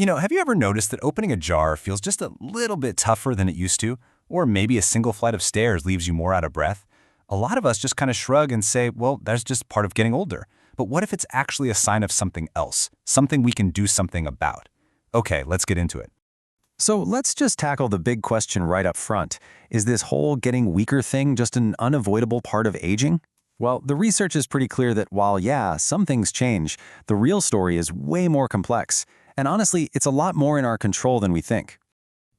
Have you ever noticed that opening a jar feels just a little bit tougher than it used to? Or maybe a single flight of stairs leaves you more out of breath? A lot of us just kind of shrug and say, well, that's just part of getting older. But what if it's actually a sign of something else, something we can do something about? Okay, let's get into it. So let's just tackle the big question right up front. Is this whole getting weaker thing just an unavoidable part of aging? Well, the research is pretty clear that while, yeah, some things change, the real story is way more complex. And honestly, it's a lot more in our control than we think.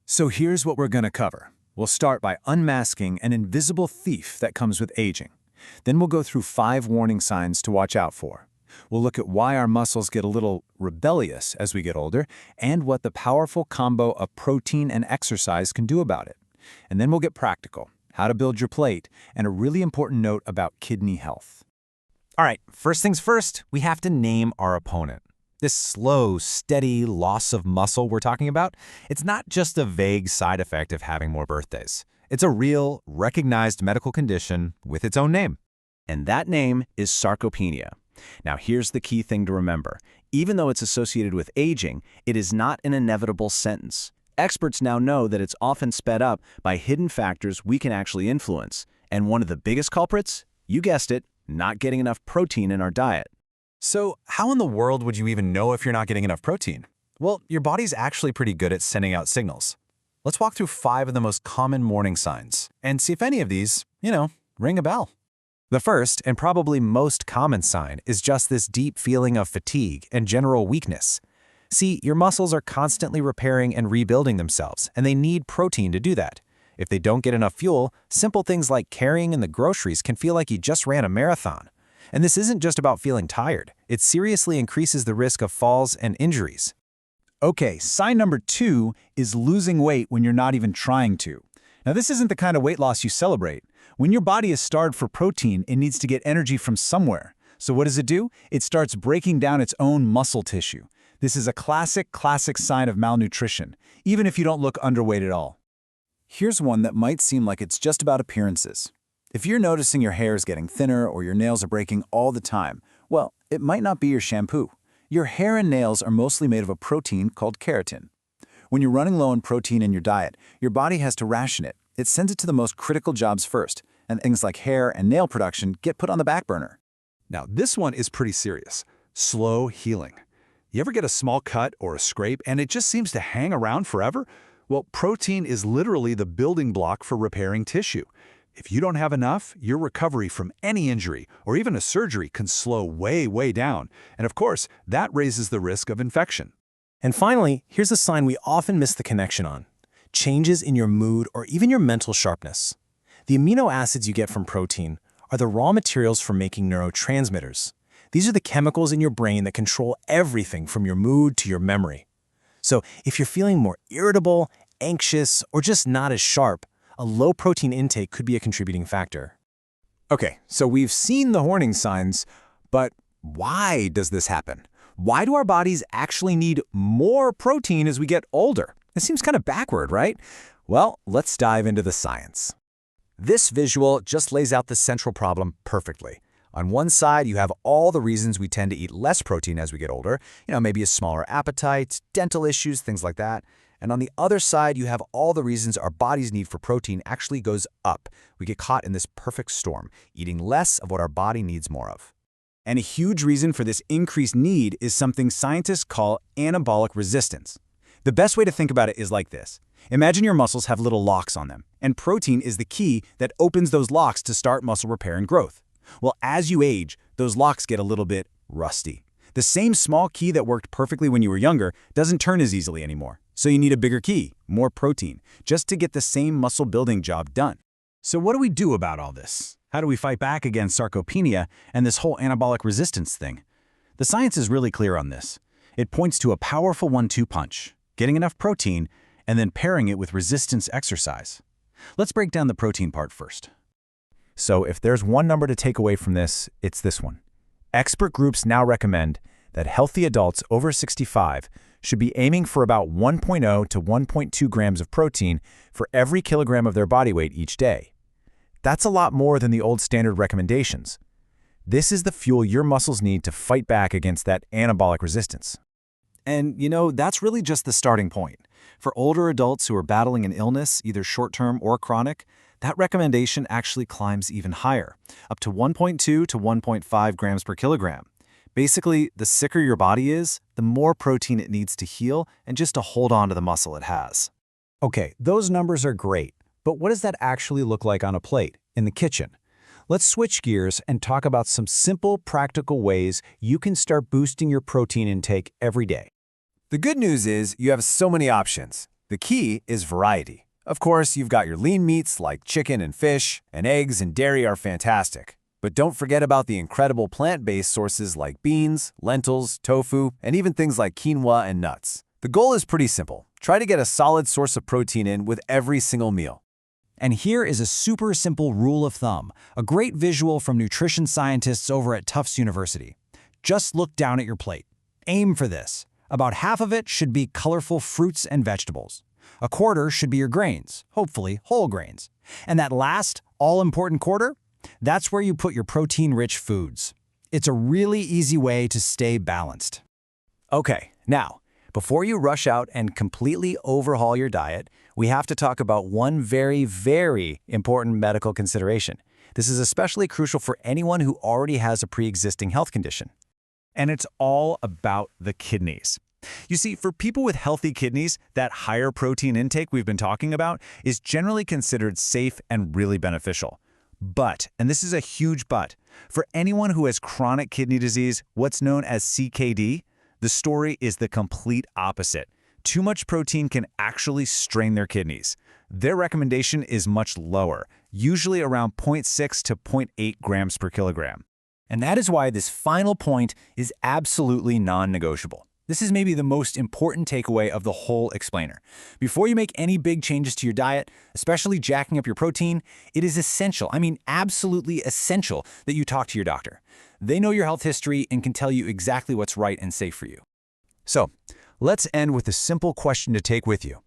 So here's what we're going to cover. We'll start by unmasking an invisible thief that comes with aging. Then we'll go through 5 warning signs to watch out for. We'll look at why our muscles get a little rebellious as we get older and what the powerful combo of protein and exercise can do about it. And then we'll get practical, how to build your plate, and a really important note about kidney health. All right, first things first, we have to name our opponent. This slow, steady loss of muscle we're talking about, it's not just a vague side effect of having more birthdays. It's a real, recognized medical condition with its own name. And that name is sarcopenia. Now, here's the key thing to remember. Even though it's associated with aging, it is not an inevitable sentence. Experts now know that it's often sped up by hidden factors we can actually influence. And one of the biggest culprits? You guessed it, not getting enough protein in our diet. So how in the world would you even know if you're not getting enough protein? Well, your body's actually pretty good at sending out signals. Let's walk through 5 of the most common warning signs and see if any of these, ring a bell. The first, and probably most common sign, is just this deep feeling of fatigue and general weakness. See, your muscles are constantly repairing and rebuilding themselves, and they need protein to do that. If they don't get enough fuel, simple things like carrying in the groceries can feel like you just ran a marathon. And this isn't just about feeling tired. It seriously increases the risk of falls and injuries. Okay, sign number 2 is losing weight when you're not even trying to. Now, this isn't the kind of weight loss you celebrate. When your body is starved for protein, it needs to get energy from somewhere. So what does it do? It starts breaking down its own muscle tissue. This is a classic sign of malnutrition, even if you don't look underweight at all. Here's one that might seem like it's just about appearances. If you're noticing your hair is getting thinner or your nails are breaking all the time, well, it might not be your shampoo. Your hair and nails are mostly made of a protein called keratin. When you're running low on protein in your diet, your body has to ration it. It sends it to the most critical jobs first, and things like hair and nail production get put on the back burner. Now, this one is pretty serious. Slow healing. You ever get a small cut or a scrape and it just seems to hang around forever? Well, protein is literally the building block for repairing tissue. If you don't have enough, your recovery from any injury or even a surgery can slow way down. And of course, that raises the risk of infection. And finally, here's a sign we often miss the connection on: changes in your mood or even your mental sharpness. The amino acids you get from protein are the raw materials for making neurotransmitters. These are the chemicals in your brain that control everything from your mood to your memory. So if you're feeling more irritable, anxious, or just not as sharp, a low protein intake could be a contributing factor. Okay, so we've seen the warning signs, but why does this happen? Why do our bodies actually need more protein as we get older? It seems kind of backward, right? Well, let's dive into the science. This visual just lays out the central problem perfectly. On one side, you have all the reasons we tend to eat less protein as we get older, maybe a smaller appetite, dental issues, things like that. And on the other side, you have all the reasons our body's need for protein actually goes up. We get caught in this perfect storm, eating less of what our body needs more of. And a huge reason for this increased need is something scientists call anabolic resistance. The best way to think about it is like this. Imagine your muscles have little locks on them, and protein is the key that opens those locks to start muscle repair and growth. Well, as you age, those locks get a little bit rusty. The same small key that worked perfectly when you were younger doesn't turn as easily anymore. So you need a bigger key, more protein, just to get the same muscle building job done. So what do we do about all this? How do we fight back against sarcopenia and this whole anabolic resistance thing? The science is really clear on this. It points to a powerful 1-2 punch, getting enough protein, and then pairing it with resistance exercise. Let's break down the protein part first. So if there's one number to take away from this, it's this one. Expert groups now recommend that healthy adults over 65 should be aiming for about 1.0 to 1.2 grams of protein for every kilogram of their body weight each day. That's a lot more than the old standard recommendations. This is the fuel your muscles need to fight back against that anabolic resistance. And, that's really just the starting point. For older adults who are battling an illness, either short-term or chronic, that recommendation actually climbs even higher, up to 1.2 to 1.5 grams per kilogram. Basically, the sicker your body is, the more protein it needs to heal and just to hold on to the muscle it has. Okay, those numbers are great, but what does that actually look like on a plate, in the kitchen? Let's switch gears and talk about some simple, practical ways you can start boosting your protein intake every day. The good news is you have so many options. The key is variety. Of course, you've got your lean meats like chicken and fish, and eggs and dairy are fantastic. But don't forget about the incredible plant-based sources like beans, lentils, tofu, and even things like quinoa and nuts. The goal is pretty simple. Try to get a solid source of protein in with every single meal. And here is a super simple rule of thumb, a great visual from nutrition scientists over at Tufts University. Just look down at your plate. Aim for this. About half of it should be colorful fruits and vegetables. A quarter should be your grains, hopefully whole grains. And that last, all-important quarter, that's where you put your protein-rich foods. It's a really easy way to stay balanced. Okay, now, before you rush out and completely overhaul your diet, we have to talk about one very, very important medical consideration. This is especially crucial for anyone who already has a pre-existing health condition. And it's all about the kidneys. You see, for people with healthy kidneys, that higher protein intake we've been talking about is generally considered safe and really beneficial. But, and this is a huge but, for anyone who has chronic kidney disease, what's known as CKD, the story is the complete opposite. Too much protein can actually strain their kidneys. Their recommendation is much lower, usually around 0.6 to 0.8 grams per kilogram. And that is why this final point is absolutely non-negotiable. This is maybe the most important takeaway of the whole explainer. Before you make any big changes to your diet, especially jacking up your protein, it is essential, absolutely essential, that you talk to your doctor. They know your health history and can tell you exactly what's right and safe for you. So, let's end with a simple question to take with you.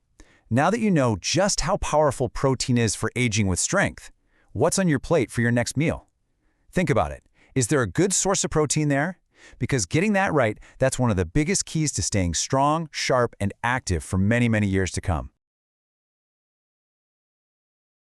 Now that you know just how powerful protein is for aging with strength, what's on your plate for your next meal? Think about it. Is there a good source of protein there? Because getting that right, that's one of the biggest keys to staying strong, sharp, and active for many, many years to come.